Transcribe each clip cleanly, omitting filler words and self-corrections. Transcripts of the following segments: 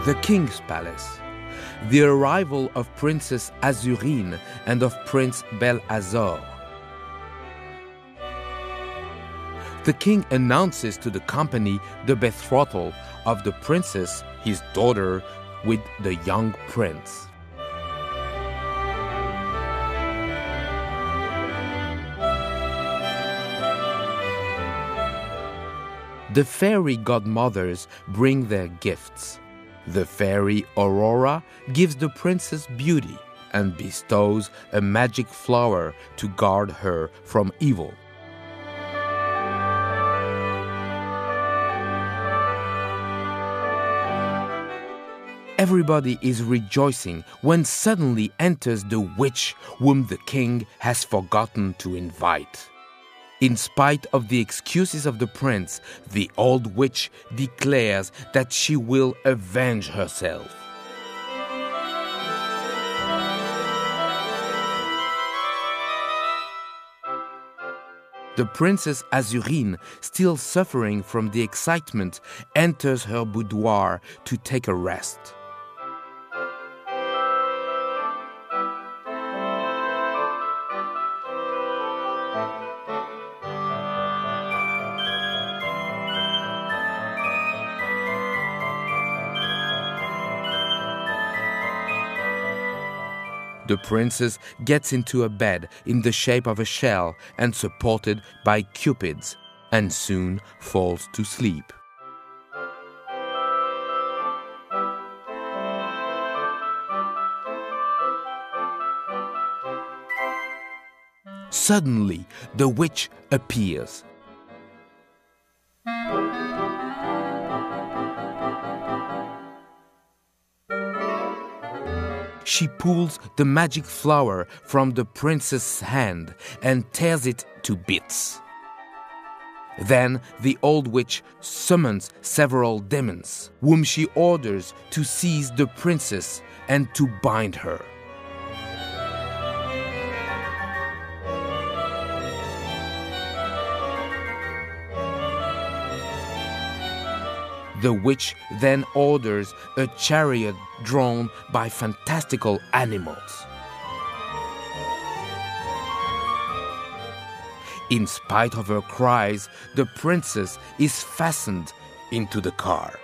The king's palace. The arrival of Princess Azurine and of Prince Belazora. The king announces to the company the betrothal of the princess, his daughter, with the young prince. The fairy godmothers bring their gifts. The fairy Aurora gives the princess beauty and bestows a magic flower to guard her from evil. Everybody is rejoicing when suddenly enters the witch whom the king has forgotten to invite. In spite of the excuses of the prince, the old witch declares that she will avenge herself. The Princess Azurine, still suffering from the excitement, enters her boudoir to take a rest. The princess gets into a bed in the shape of a shell and supported by cupids, and soon falls to sleep. Suddenly, the witch appears. She pulls the magic flower from the princess's hand and tears it to bits. Then the old witch summons several demons, whom she orders to seize the princess and to bind her. The witch then orders a chariot drawn by fantastical animals. In spite of her cries, the princess is fastened into the car.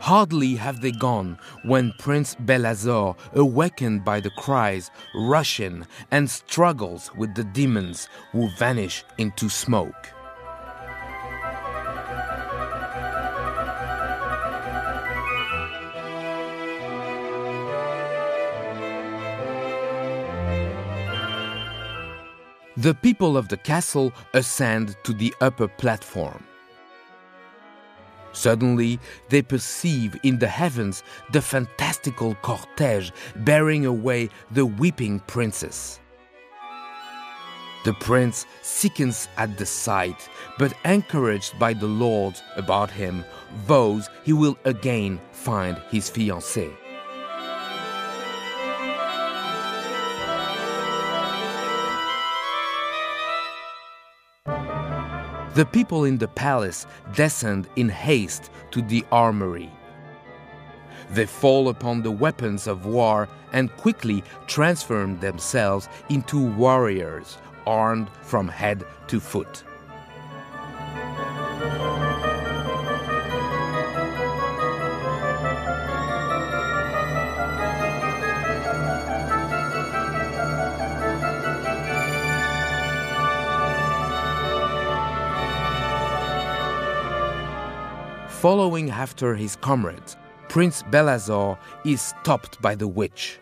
Hardly have they gone when Prince Belazora, awakened by the cries, rushes in and struggles with the demons who vanish into smoke. The people of the castle ascend to the upper platform. Suddenly, they perceive in the heavens the fantastical cortege bearing away the weeping princess. The prince sickens at the sight, but encouraged by the lords about him, vows he will again find his fiancée. The people in the palace descend in haste to the armory. They fall upon the weapons of war and quickly transform themselves into warriors, armed from head to foot. Following after his comrades, Prince Belazora is stopped by the witch.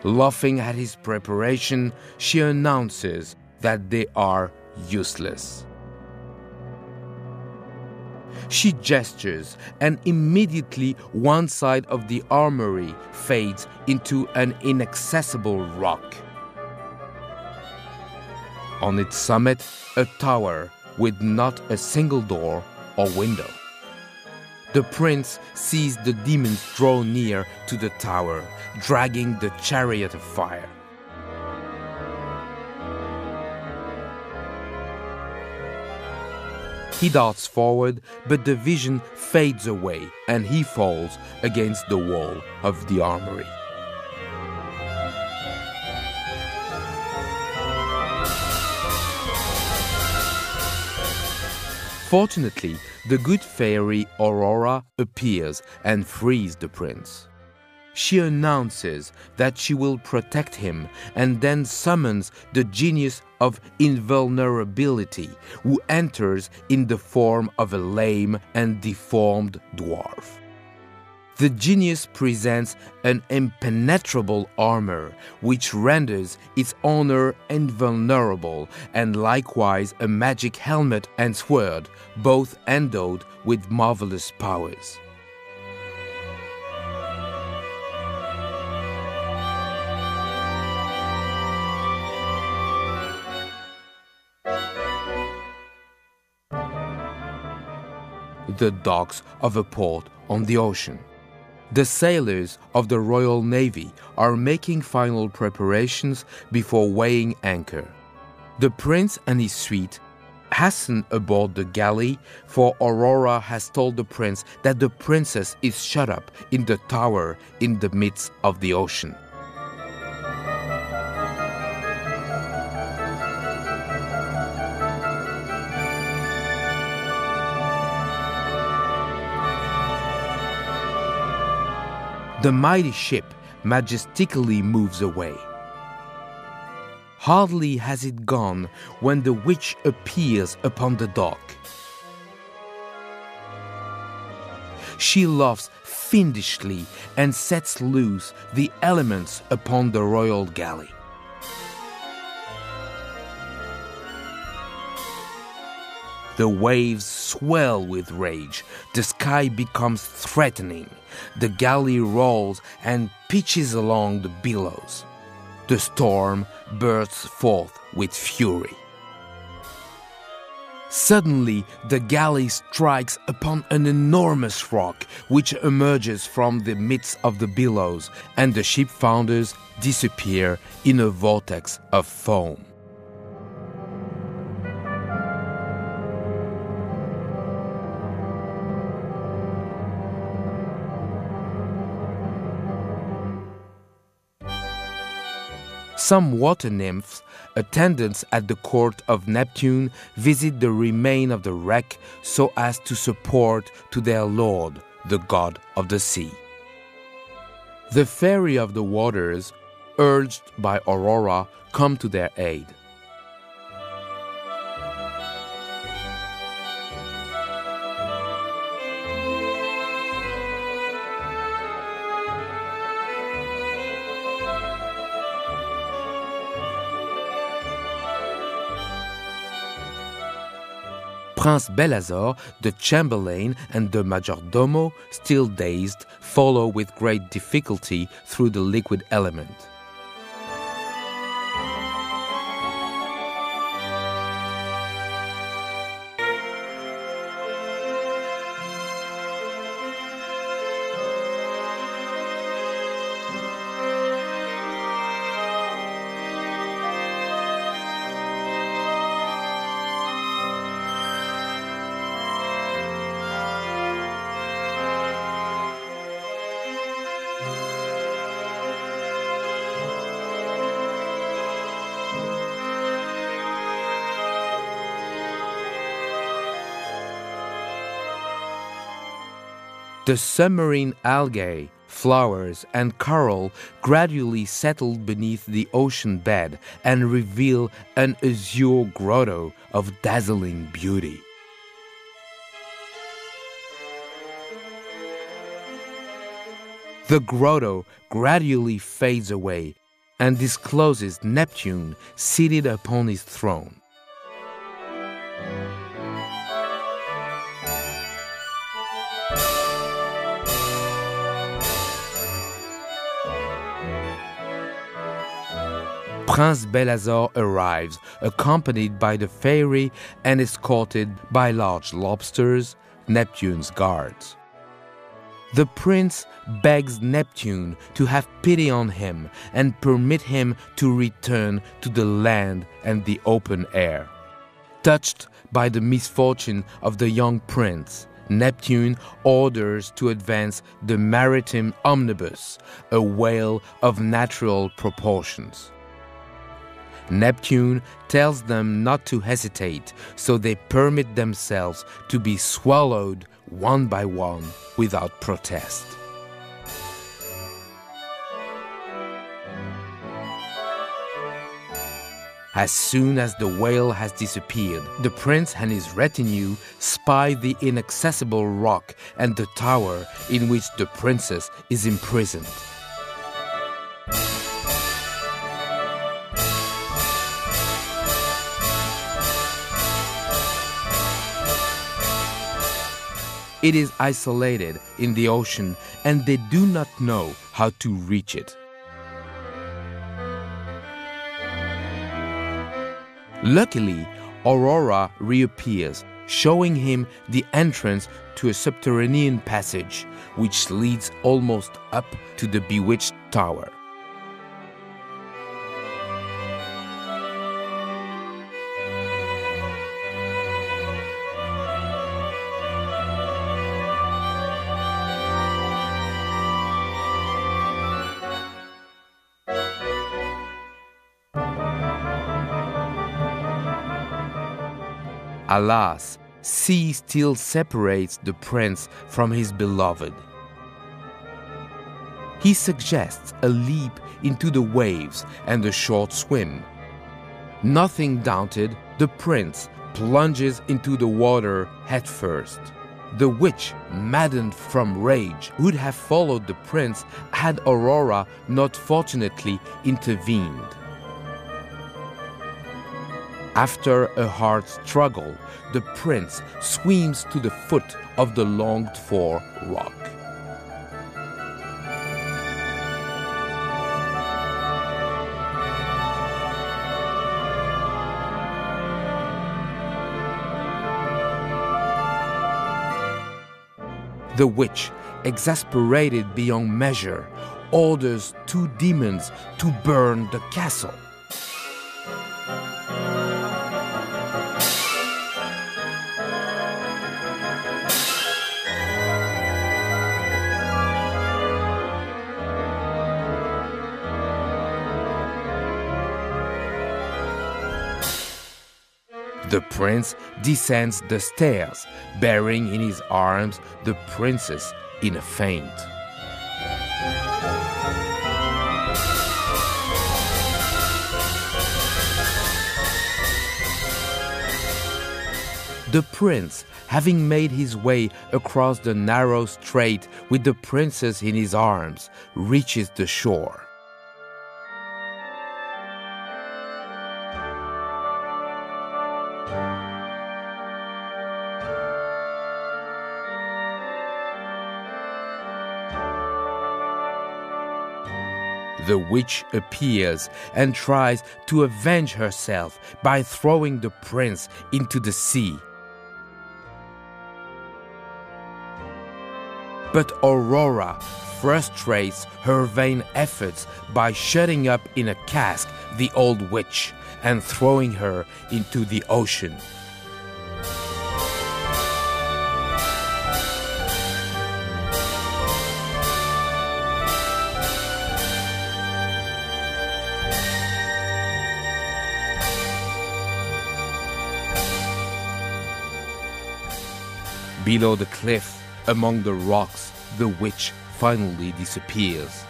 Laughing at his preparation, she announces that they are useless. She gestures, and immediately one side of the armory fades into an inaccessible rock. On its summit, a tower with not a single door or window. The prince sees the demons draw near to the tower, dragging the chariot of fire. He darts forward, but the vision fades away and he falls against the wall of the armory. Fortunately, the good fairy Aurora appears and frees the prince. She announces that she will protect him and then summons the genius of invulnerability, who enters in the form of a lame and deformed dwarf. The genius presents an impenetrable armor, which renders its owner invulnerable, and likewise a magic helmet and sword, both endowed with marvelous powers. The docks of a port on the ocean. The sailors of the Royal Navy are making final preparations before weighing anchor. The prince and his suite hasten aboard the galley, for Aurora has told the prince that the princess is shut up in the tower in the midst of the ocean. The mighty ship majestically moves away. Hardly has it gone when the witch appears upon the dock. She laughs fiendishly and sets loose the elements upon the royal galley. The waves swell with rage, the sky becomes threatening, the galley rolls and pitches along the billows. The storm bursts forth with fury. Suddenly, the galley strikes upon an enormous rock which emerges from the midst of the billows, and the ship founders disappear in a vortex of foam. Some water nymphs, attendants at the court of Neptune, visit the remain of the wreck so as to support to their lord, the god of the sea. The fairy of the waters, urged by Aurora, come to their aid. Prince Belazora, the chamberlain, and the majordomo, still dazed, follow with great difficulty through the liquid element. The submarine algae, flowers, and coral gradually settle beneath the ocean bed and reveal an azure grotto of dazzling beauty. The grotto gradually fades away and discloses Neptune seated upon his throne. Prince Belazora arrives, accompanied by the fairy and escorted by large lobsters, Neptune's guards. The prince begs Neptune to have pity on him and permit him to return to the land and the open air. Touched by the misfortune of the young prince, Neptune orders to advance the maritime omnibus, a whale of natural proportions. Neptune tells them not to hesitate, so they permit themselves to be swallowed one by one without protest. As soon as the whale has disappeared, the prince and his retinue spy the inaccessible rock and the tower in which the princess is imprisoned. It is isolated in the ocean, and they do not know how to reach it. Luckily, Aurora reappears, showing him the entrance to a subterranean passage, which leads almost up to the bewitched tower. Alas, sea still separates the prince from his beloved. He suggests a leap into the waves and a short swim. Nothing daunted, the prince plunges into the water headfirst. The witch, maddened from rage, would have followed the prince had Aurora not fortunately intervened. After a hard struggle, the prince swims to the foot of the longed-for rock. The witch, exasperated beyond measure, orders two demons to burn the castle. The prince descends the stairs, bearing in his arms the princess in a faint. The prince, having made his way across the narrow strait with the princess in his arms, reaches the shore. The witch appears and tries to avenge herself by throwing the prince into the sea. But Aurora frustrates her vain efforts by shutting up in a cask the old witch and throwing her into the ocean. Below the cliff, among the rocks, the witch finally disappears.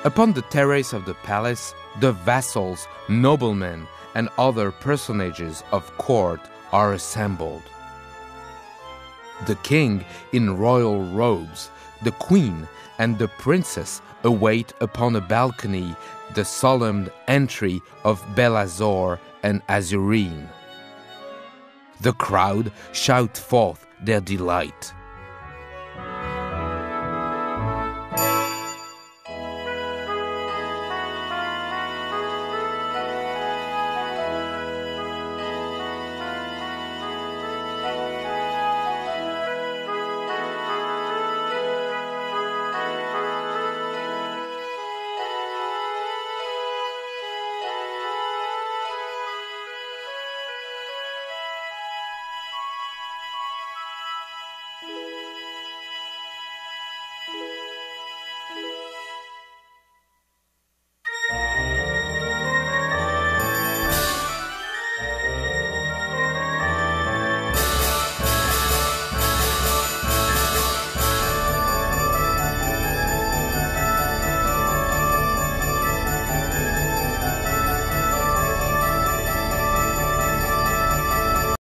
Upon the terrace of the palace, the vassals, noblemen, and other personages of court are assembled. The king in royal robes, the queen, and the princess await upon a balcony the solemn entry of Belazora and Azurine. The crowd shout forth their delight.